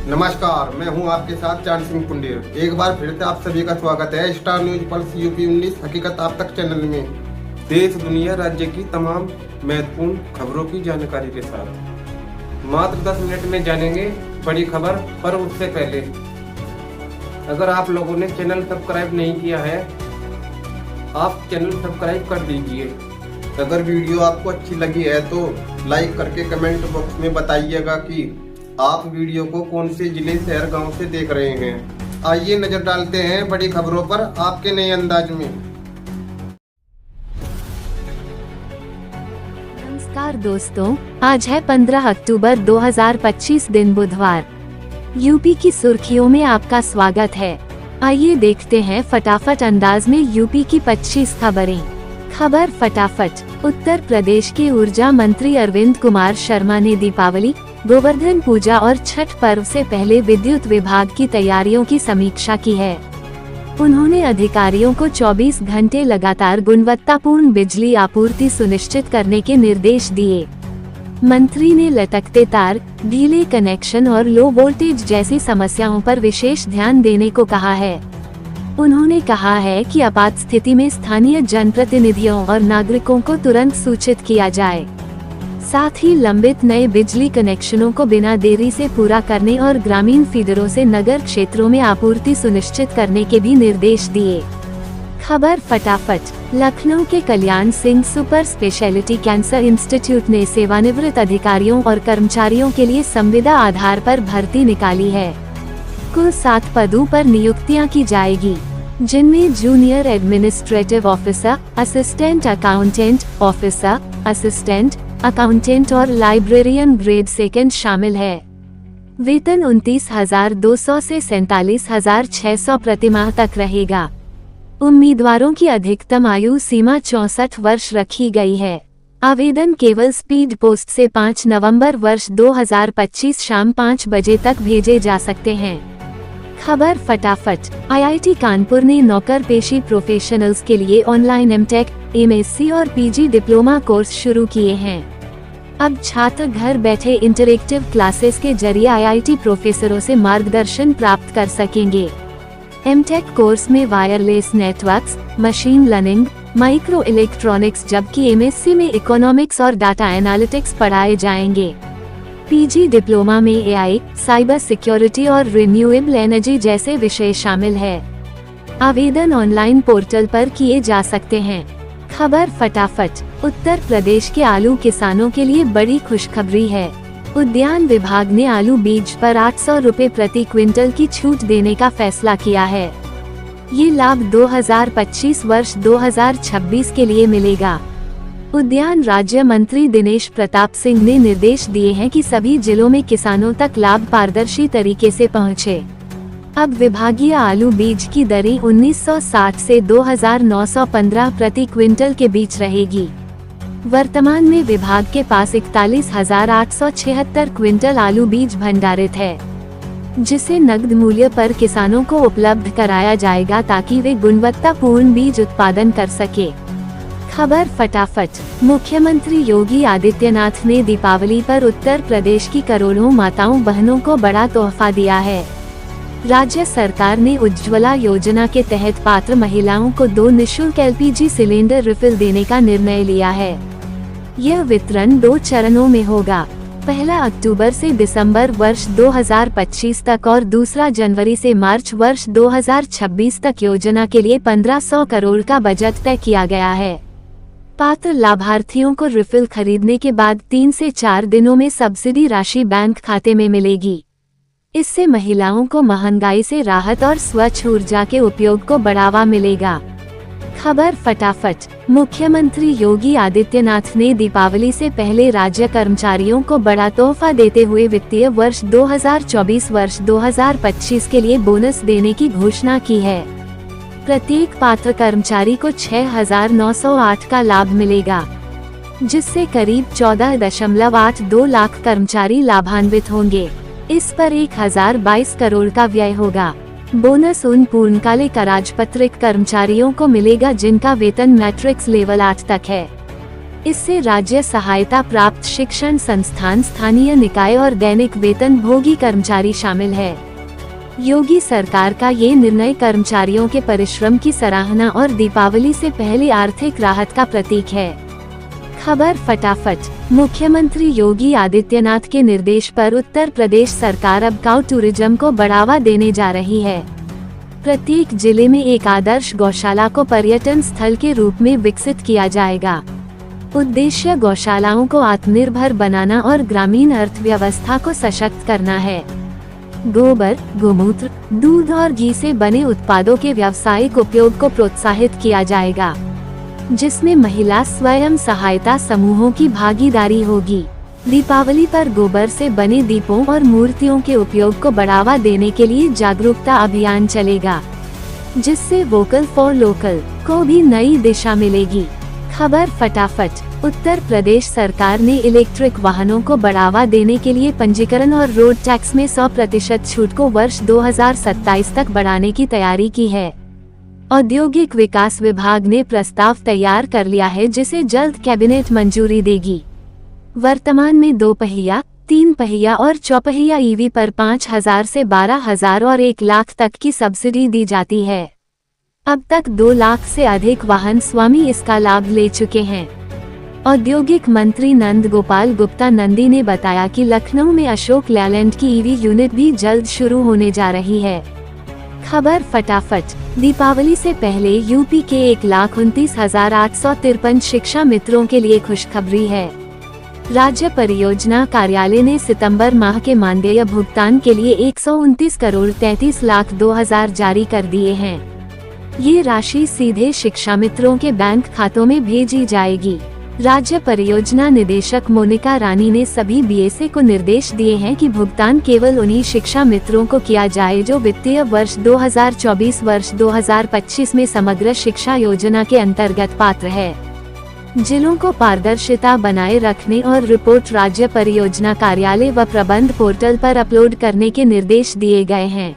नमस्कार, मैं हूं आपके साथ चांद सिंह पुंडेर। एक बार फिर से आप सभी का स्वागत है स्टार न्यूज पल्स यूपी 19 हकीकत आप तक चैनल में। देश दुनिया राज्य की तमाम महत्वपूर्ण खबरों की जानकारी के साथ मात्र 10 मिनट में जानेंगे बड़ी खबर। पर उससे पहले अगर आप लोगों ने चैनल सब्सक्राइब नहीं किया है, आप चैनल सब्सक्राइब कर दीजिए। अगर वीडियो आपको अच्छी लगी है तो लाइक करके कमेंट बॉक्स में बताइएगा कि आप वीडियो को कौन से जिले, शहर, गांव से देख रहे हैं। आइए नजर डालते हैं बड़ी खबरों पर आपके नए अंदाज में। नमस्कार दोस्तों, आज है 15 अक्टूबर 2025 दिन बुधवार। यूपी की सुर्खियों में आपका स्वागत है। आइए देखते हैं फटाफट अंदाज में यूपी की 25 खबरें। खबर फटाफट। उत्तर प्रदेश के ऊर्जा मंत्री अरविंद कुमार शर्मा ने दीपावली, गोवर्धन पूजा और छठ पर्व से पहले विद्युत विभाग की तैयारियों की समीक्षा की है। उन्होंने अधिकारियों को 24 घंटे लगातार गुणवत्तापूर्ण बिजली आपूर्ति सुनिश्चित करने के निर्देश दिए। मंत्री ने लटकते तार, ढीले कनेक्शन और लो वोल्टेज जैसी समस्याओं पर विशेष ध्यान देने को कहा है। उन्होंने कहा है कि आपात स्थिति में स्थानीय जनप्रतिनिधियों और नागरिकों को तुरंत सूचित किया जाए। साथ ही लंबित नए बिजली कनेक्शनों को बिना देरी से पूरा करने और ग्रामीण फीडरों से नगर क्षेत्रों में आपूर्ति सुनिश्चित करने के भी निर्देश दिए। खबर फटाफट। लखनऊ के Kalyan Singh super speciality cancer institute ने सेवानिवृत्त अधिकारियों और कर्मचारियों के लिए संविदा आधार पर भर्ती निकाली है। कुल 7 पदों पर नियुक्तियां की जाएगी, जिनमें junior administrative officer, assistant accountant officer, assistant accountant और लाइब्रेरियन ग्रेड 2 शामिल है। वेतन 29,200 से 47,600 प्रतिमाह तक रहेगा। उम्मीदवारों की अधिकतम आयु सीमा 64 वर्ष रखी गई है। आवेदन केवल स्पीड पोस्ट से 5 नवंबर वर्ष 2025 शाम 5 बजे तक भेजे जा सकते हैं। खबर फटाफट। आईआईटी कानपुर ने नौकर पेशी प्रोफेशनल्स के लिए ऑनलाइन एमटेक, एमएससी और पीजी डिप्लोमा कोर्स शुरू किए हैं। अब छात्र घर बैठे इंटरेक्टिव क्लासेस के जरिए आईआईटी प्रोफेसरों से मार्गदर्शन प्राप्त कर सकेंगे। एमटेक कोर्स में wireless networks, machine learning, micro electronics, जबकि एमएससी में इकोनॉमिक्स और डाटा एनालिटिक्स पढ़ाए जाएंगे। पीजी डिप्लोमा में एआई, साइबर सिक्योरिटी और रिन्यूएबल एनर्जी जैसे विषय शामिल है। आवेदन ऑनलाइन पोर्टल पर किए जा सकते हैं। खबर फटाफट। उत्तर प्रदेश के आलू किसानों के लिए बड़ी खुशखबरी है। उद्यान विभाग ने आलू बीज पर 800 रुपए प्रति क्विंटल की छूट देने का फैसला किया है। ये लाभ 2025 वर्ष 2026 के लिए मिलेगा। उद्यान राज्य मंत्री दिनेश प्रताप सिंह ने निर्देश दिए हैं कि सभी जिलों में किसानों तक लाभ पारदर्शी तरीके से पहुंचे। अब विभागीय आलू बीज की दरें 1960 से 2,915 प्रति क्विंटल के बीच रहेगी। वर्तमान में विभाग के पास 41,876 क्विंटल आलू बीज भंडारित है, जिसे नकद मूल्य पर किसानों को उपलब्ध कराया जाएगा ताकि वे गुणवत्तापूर्ण बीज उत्पादन कर सके। खबर फटाफट। मुख्यमंत्री योगी आदित्यनाथ ने दीपावली पर उत्तर प्रदेश की करोड़ों माताओं बहनों को बड़ा तोहफा दिया है। राज्य सरकार ने उज्ज्वला योजना के तहत पात्र महिलाओं को 2 निःशुल्क एलपीजी सिलेंडर रिफिल देने का निर्णय लिया है। यह वितरण 2 चरणों में होगा, पहला अक्टूबर से दिसंबर वर्ष 2025 तक और दूसरा जनवरी से मार्च वर्ष 2026 तक। योजना के लिए 1500 करोड़ का बजट तय किया गया है। पात्र लाभार्थियों को रिफिल खरीदने के बाद 3 से 4 दिनों में सब्सिडी राशि बैंक खाते में मिलेगी। इससे महिलाओं को महंगाई से राहत और स्वच्छ ऊर्जा के उपयोग को बढ़ावा मिलेगा। खबर फटाफट। मुख्यमंत्री योगी आदित्यनाथ ने दीपावली से पहले राज्य कर्मचारियों को बड़ा तोहफा देते हुए वित्तीय वर्ष 2024 वर्ष 2025 के लिए बोनस देने की घोषणा की है। प्रत्येक पात्र कर्मचारी को 6,908 का लाभ मिलेगा, जिससे करीब 14.82 लाख कर्मचारी लाभान्वित होंगे। इस पर 1,022 करोड़ का व्यय होगा। बोनस उन पूर्णकालिक अराजपत्रित कर्मचारियों को मिलेगा जिनका वेतन मैट्रिक्स लेवल 8 तक है। इससे राज्य सहायता प्राप्त शिक्षण संस्थान, स्थानीय निकाय और दैनिक वेतन भोगी कर्मचारी शामिल है। योगी सरकार का ये निर्णय कर्मचारियों के परिश्रम की सराहना और दीपावली से पहले आर्थिक राहत का प्रतीक है। खबर फटाफट। मुख्यमंत्री योगी आदित्यनाथ के निर्देश पर उत्तर प्रदेश सरकार अब काऊ टूरिज्म को बढ़ावा देने जा रही है। प्रत्येक जिले में एक आदर्श गौशाला को पर्यटन स्थल के रूप में विकसित किया जाएगा। उद्देश्य गौशालाओं को आत्मनिर्भर बनाना और ग्रामीण अर्थव्यवस्था को सशक्त करना है। गोबर, गोमूत्र, दूध और घी से बने उत्पादों के व्यावसायिक उपयोग को प्रोत्साहित किया जाएगा, जिसमें महिला स्वयं सहायता समूहों की भागीदारी होगी। दीपावली पर गोबर से बने दीपों और मूर्तियों के उपयोग को बढ़ावा देने के लिए जागरूकता अभियान चलेगा, जिससे वोकल फॉर लोकल को भी नई दिशा मिलेगी। खबर फटाफट। उत्तर प्रदेश सरकार ने इलेक्ट्रिक वाहनों को बढ़ावा देने के लिए पंजीकरण और रोड टैक्स में 100% छूट को वर्ष 2027 तक बढ़ाने की तैयारी की है। औद्योगिक विकास विभाग ने प्रस्ताव तैयार कर लिया है, जिसे जल्द कैबिनेट मंजूरी देगी। वर्तमान में 2 पहिया, 3 पहिया और 4 पहिया ईवी पर 5,000 से 12,000 और 1 लाख तक की सब्सिडी दी जाती है। अब तक 2 लाख से अधिक वाहन स्वामी इसका लाभ ले चुके हैं। औद्योगिक मंत्री नंद गोपाल गुप्ता नंदी ने बताया कि लखनऊ में अशोक लेलैंड की ईवी यूनिट भी जल्द शुरू होने जा रही है। खबर फटाफट। दीपावली से पहले यूपी के 1,29,853 शिक्षा मित्रों के लिए खुशखबरी है। राज्य परियोजना कार्यालय ने सितंबर माह के मानदेय भुगतान के लिए 129 करोड़ 33 लाख 2,000 जारी कर दिए हैं। ये राशि सीधे शिक्षा मित्रों के बैंक खातों में भेजी जाएगी। राज्य परियोजना निदेशक मोनिका रानी ने सभी बीएसए को निर्देश दिए हैं कि भुगतान केवल उन्हीं शिक्षा मित्रों को किया जाए जो वित्तीय वर्ष 2024 वर्ष 2025 में समग्र शिक्षा योजना के अंतर्गत पात्र है। जिलों को पारदर्शिता बनाए रखने और रिपोर्ट राज्य परियोजना कार्यालय व प्रबंध पोर्टल पर अपलोड करने के निर्देश दिए गए हैं।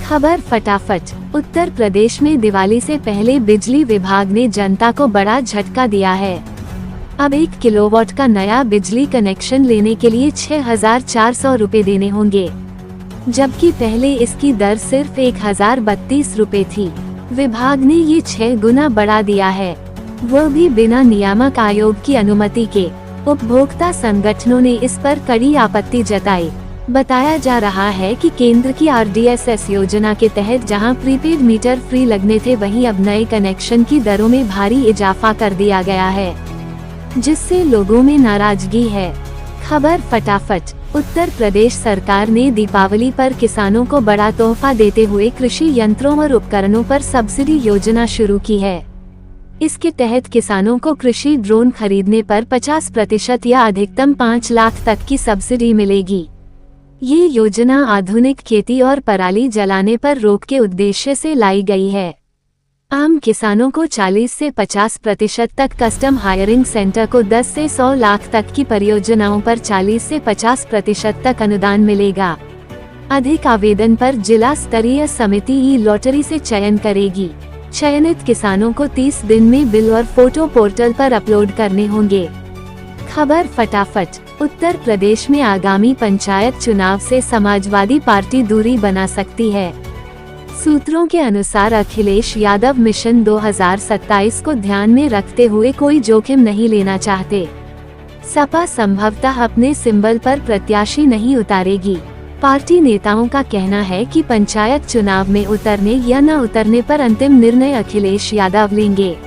खबर फटाफट। उत्तर प्रदेश में दिवाली से पहले बिजली विभाग ने जनता को बड़ा झटका दिया है। अब 1 किलोवाट का नया बिजली कनेक्शन लेने के लिए 6,400 रुपए देने होंगे, जबकि पहले इसकी दर सिर्फ 1,032 रुपए थी। विभाग ने ये 6 गुना बढ़ा दिया है, वह भी बिना नियामक आयोग की अनुमति के। उपभोक्ता संगठनों ने इस पर कड़ी आपत्ति जताई। बताया जा रहा है कि केंद्र की RDSS योजना के तहत जहां प्रीपेड मीटर फ्री लगने थे, वहीं अब नए कनेक्शन की दरों में भारी इजाफा कर दिया गया है, जिससे लोगों में नाराजगी है। खबर फटाफट। उत्तर प्रदेश सरकार ने दीपावली पर किसानों को बड़ा तोहफा देते हुए कृषि यंत्रों और उपकरणों पर सब्सिडी योजना शुरू की है। इसके तहत किसानों को कृषि ड्रोन खरीदने पर 50% या अधिकतम 5 लाख तक की सब्सिडी मिलेगी। ये योजना आधुनिक खेती और पराली जलाने पर रोक के उद्देश्य से लाई गई है। आम किसानों को 40 से 50% तक, कस्टम हायरिंग सेंटर को 10 से 100 लाख तक की परियोजनाओं पर 40 से 50% तक अनुदान मिलेगा। अधिक आवेदन पर जिला स्तरीय समिति ई लॉटरी से चयन करेगी। चयनित किसानों को 30 दिन में बिल और फोटो पोर्टल पर अपलोड करने होंगे। खबर फटाफट। उत्तर प्रदेश में आगामी पंचायत चुनाव से समाजवादी पार्टी दूरी बना सकती है। सूत्रों के अनुसार अखिलेश यादव मिशन 2027 को ध्यान में रखते हुए कोई जोखिम नहीं लेना चाहते। सपा संभवतः अपने सिंबल पर प्रत्याशी नहीं उतारेगी। पार्टी नेताओं का कहना है कि पंचायत चुनाव में उतरने या न उतरने पर अंतिम निर्णय अखिलेश यादव लेंगे।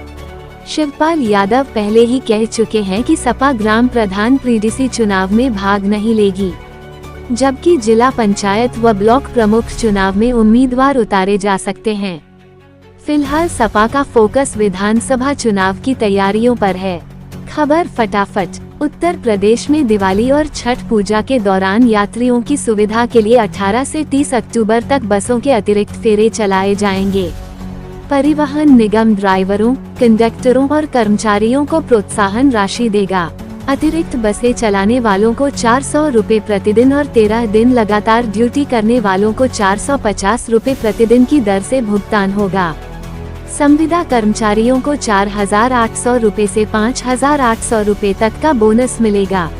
शिवपाल यादव पहले ही कह चुके हैं कि सपा ग्राम प्रधान पीडीसी चुनाव में भाग नहीं लेगी, जबकि जिला पंचायत व ब्लॉक प्रमुख चुनाव में उम्मीदवार उतारे जा सकते हैं। फिलहाल सपा का फोकस विधानसभा चुनाव की तैयारियों पर है। खबर फटाफट। उत्तर प्रदेश में दिवाली और छठ पूजा के दौरान यात्रियों की सुविधा के लिए 18 से 30 अक्टूबर तक बसों के अतिरिक्त फेरे चलाए जाएंगे। परिवहन निगम ड्राइवरों, कंडक्टरों और कर्मचारियों को प्रोत्साहन राशि देगा। अतिरिक्त बसें चलाने वालों को 400 रुपए प्रतिदिन और 13 दिन लगातार ड्यूटी करने वालों को 450 रुपए प्रतिदिन की दर से भुगतान होगा। संविदा कर्मचारियों को 4,800 रुपए से 5,800 रुपए तक का बोनस मिलेगा।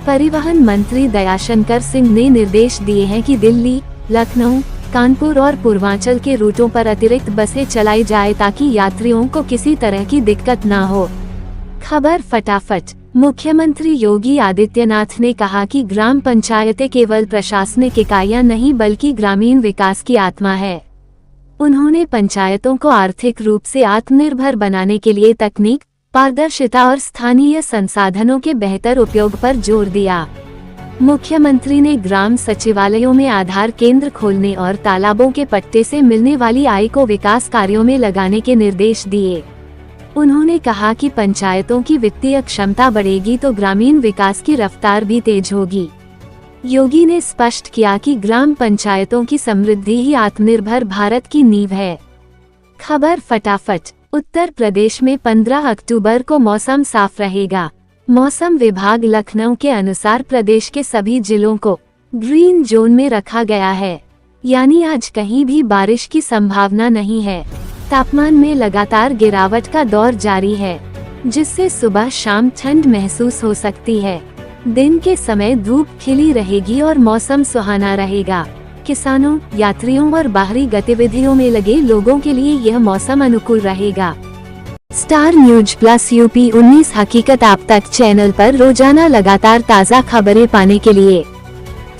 परिवहन मंत्री दयाशंकर सिंह ने निर्देश दिए हैं कि दिल्ली, लखनऊ, कानपुर और पूर्वांचल के रूटों पर अतिरिक्त बसें चलाई जाए ताकि यात्रियों को किसी तरह की दिक्कत न हो। खबर फटाफट। मुख्यमंत्री योगी आदित्यनाथ ने कहा कि ग्राम पंचायतें केवल प्रशासनिक इकाइयां नहीं बल्कि ग्रामीण विकास की आत्मा है। उन्होंने पंचायतों को आर्थिक रूप से आत्मनिर्भर बनाने के लिए तकनीक, पारदर्शिता और स्थानीय संसाधनों के बेहतर उपयोग पर जोर दिया। मुख्यमंत्री ने ग्राम सचिवालयों में आधार केंद्र खोलने और तालाबों के पट्टे से मिलने वाली आय को विकास कार्यों में लगाने के निर्देश दिए। उन्होंने कहा कि पंचायतों की वित्तीय क्षमता बढ़ेगी तो ग्रामीण विकास की रफ्तार भी तेज होगी। योगी ने स्पष्ट किया कि ग्राम पंचायतों की समृद्धि ही आत्मनिर्भर भारत की नींव है। खबर फटाफट। उत्तर प्रदेश में 15 अक्टूबर को मौसम साफ रहेगा। मौसम विभाग लखनऊ के अनुसार प्रदेश के सभी जिलों को ग्रीन जोन में रखा गया है, यानी आज कहीं भी बारिश की संभावना नहीं है। तापमान में लगातार गिरावट का दौर जारी है, जिससे सुबह शाम ठंड महसूस हो सकती है। दिन के समय धूप खिली रहेगी और मौसम सुहाना रहेगा। किसानों, यात्रियों और बाहरी गतिविधियों में लगे लोगों के लिए यह मौसम अनुकूल रहेगा। स्टार न्यूज प्लस यूपी 19 हकीकत आप तक चैनल पर रोजाना लगातार ताज़ा खबरें पाने के लिए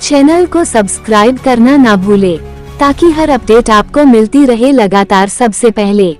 चैनल को सब्सक्राइब करना ना भूले, ताकि हर अपडेट आपको मिलती रहे लगातार सबसे पहले।